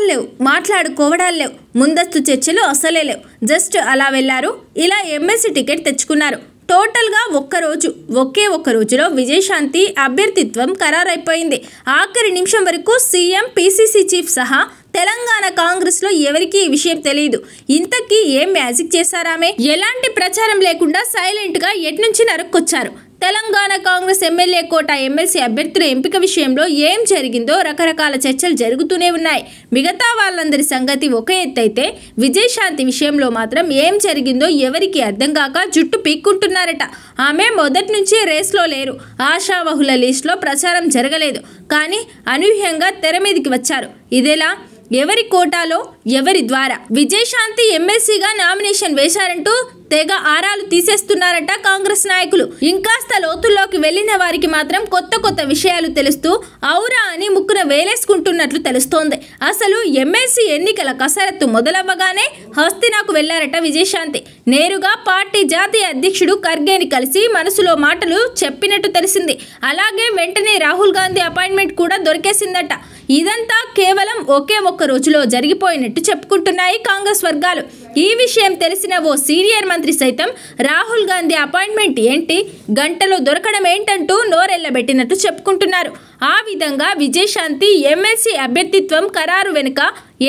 మాటలు లేవు, మాట్లాడుకోవడాలు లేవు, ముందస్తు చర్చలు అసలే లేవు. జస్ట్ అలా వెళ్లారు, ఇలా ఎమ్మెల్సీ టికెట్ తెచ్చుకున్నారు. టోటల్గా ఒకే ఒక్క రోజులో విజయశాంతి అభ్యర్థిత్వం ఖరారైపోయింది. ఆఖరి నిమిషం వరకు సీఎం, పీసీసీ చీఫ్ సహా తెలంగాణ కాంగ్రెస్లో ఎవరికీ ఈ విషయం తెలియదు. ఇంతకీ ఏం మ్యాజిక్ చేశారామే? ఎలాంటి ప్రచారం లేకుండా సైలెంట్గా ఎట్నుంచి నరుక్కొచ్చారు. Telangana Congress MLA quota MLC అభ్యర్థుల ఎంపిక విషయంలో ఏం జరిగిందో రకరకాల చర్చలు జరుగుతూనే ఉన్నాయి. మిగతా వాళ్ళందరి సంగతి ఒక ఎత్తైతే విజయశాంతి విషయంలో మాత్రం ఏం జరిగిందో ఎవరికి అర్థం కాక జుట్టు పీక్కుంటున్నారట. ఆమె మొదటి నుంచి రేస్లో లేరు. ఆశావహుల లిస్టులో ప్రచారం జరగలేదు. కానీ అనూహ్యంగా తెర మీదకి వచ్చారు. ఇదేలా? ఎవరి కోటాలో, ఎవరి ద్వారా విజయశాంతి ఎమ్మెల్సీగా నామినేషన్ వేశారంటూ తెగ ఆరాలు తీసేస్తున్నారట కాంగ్రెస్ నాయకులు. ఇంకాస్త లోతుల్లోకి వెళ్లిన వారికి మాత్రం కొత్త విషయాలు తెలుస్తూ ఔరా అని ముక్కున వేలేసుకుంటున్నట్లు తెలుస్తోంది. అసలు ఎమ్మెల్సీ ఎన్నికల కసరత్తు మొదలవ్వగానే హస్తినాకు వెళ్లారట విజయశాంతి. నేరుగా పార్టీ జాతీయ అధ్యక్షుడు ఖర్గేని కలిసి మనసులో మాటలు చెప్పినట్టు తెలిసింది. అలాగే వెంటనే రాహుల్ గాంధీ అపాయింట్మెంట్ కూడా దొరికేసిందట. ఇదంతా కేవలం ఒకే ఒక్క రోజులో జరిగిపోయినట్టు చెప్పుకుంటున్నాయి కాంగ్రెస్ వర్గాలు. ఈ విషయం తెలిసిన ఓ సీనియర్ మంత్రి సైతం రాహుల్ గాంధీ అపాయింట్మెంట్ ఏంటి, గంటలో దొరకడం ఏంటంటూ నోరెళ్లబెట్టినట్టు చెప్పుకుంటున్నారు. ఆ విధంగా విజయశాంతి ఎమ్మెల్సీ అభ్యర్థిత్వం ఖరారు వెనుక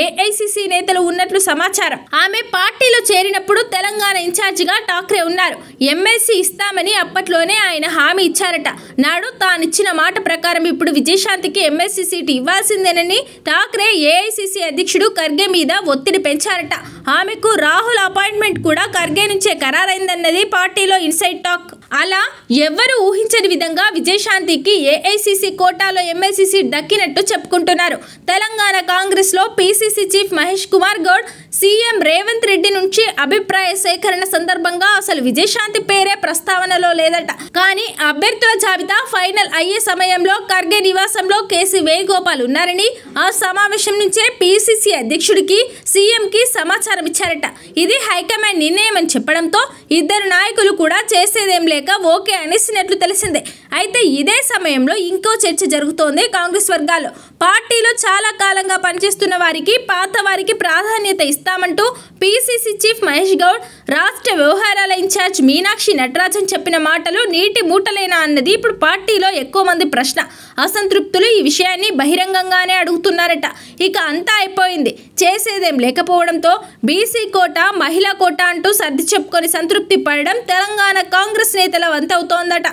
ఏఐసీసీ నేతలు ఉన్నట్లు సమాచారం. ఆమె పార్టీలో చేరినప్పుడు తెలంగాణ ఇన్ఛార్జిగా ఠాక్రే ఉన్నారు. ఎమ్మెల్సీ ఇస్తామని అప్పట్లోనే ఆయన హామీ ఇచ్చారట. నాడు తానిచ్చిన మాట ప్రకారం ఇప్పుడు విజయశాంతికి ఎమ్మెల్సీ సీటు ఇవ్వాల్సిందేనని ఠాక్రే ఏఐసీసీ అధ్యక్షుడు ఖర్గే మీద ఒత్తిడి పెంచారట. ఆమెకు రాహుల్ అపాయింట్మెంట్ కూడా ఖర్గే నుంచే ఖరారైందన్నది పార్టీలో ఇన్సైడ్ టాక్. అలా ఎవ్వరూ ఊహించని విధంగా విజయశాంతికి ఏఐసీసీ కోటాలో ఎమ్మెల్సీ సీట్ దక్కినట్టు చెప్పుకుంటున్నారు. తెలంగాణ కాంగ్రెస్ లో PCC chief Mahesh Kumar Goud CM Revanth Reddy నుంచి అభిప్రాయ సేకరణ సందర్భంగా అసలు విజయశాంతి పేరే ప్రస్తావనలో లేదట. కానీ అభ్యర్థుల జాబితా ఫైనల్ అయ్యే సమయంలో ఖర్గే నివాసంలో కేసీ వేణుగోపాల్ ఉన్నారని, ఆ సమావేశం నుంచే పీసీసీ అధ్యక్షుడికి, సీఎంకి సమాచారం ఇచ్చారట. ఇది హైకమాండ్ నిర్ణయం అని చెప్పడంతో ఇద్దరు నాయకులు కూడా చేసేదేం లేక ఓకే అనేసినట్లు తెలిసిందే. అయితే ఇదే సమయంలో ఇంకో చర్చ జరుగుతోంది కాంగ్రెస్ వర్గాల్లో. పార్టీలో చాలా కాలంగా పనిచేస్తున్న వారికి, పాత వారికి ప్రాధాన్యత ఇస్తామంటూ పీసీసీ చీఫ్ మహేష్ గౌడ్, రాష్ట్ర వ్యవహారాల ఇన్ఛార్జ్ మీనాక్షి నటరాజన్ చెప్పిన మాటలు నీటి మూటలేనా అన్నది ఇప్పుడు పార్టీలో ఎక్కువ మంది ప్రశ్న. అసంతృప్తులు ఈ విషయాన్ని బహిరంగంగానే అడుగుతున్నారట. ఇక అంతా అయిపోయింది, చేసేదేం లేకపోవడంతో బీసీ కోట, మహిళా కోట అంటూ సర్ది చెప్పుకొని సంతృప్తి పడడం తెలంగాణ కాంగ్రెస్ నేతల వంతవుతోందట.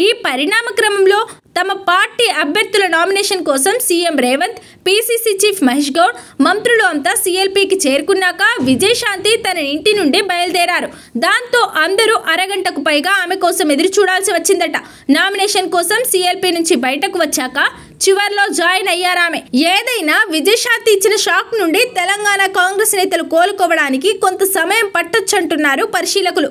ఈ పరిణామ క్రమంలో తమ పార్టీ అభ్యర్థుల నామినేషన్ కోసం CM Revanth, PCC chief Mahesh Goud, మంత్రులు అంతా సీఎల్పీకి చేరుకున్నాక విజయశాంతి తన ఇంటి నుండి బయలుదేరారు. దాంతో అందరూ అరగంటకు పైగా ఆమె కోసం ఎదురు చూడాల్సి వచ్చిందట. నామినేషన్ కోసం సీఎల్పీ నుంచి బయటకు వచ్చాక చివర్లో జాయిన్ అయ్యారామె. ఏదైనా విజయశాంతి ఇచ్చిన షాక్ నుండి తెలంగాణ కాంగ్రెస్ నేతలు కోలుకోవడానికి కొంత సమయం పట్టొచ్చంటున్నారు పరిశీలకులు.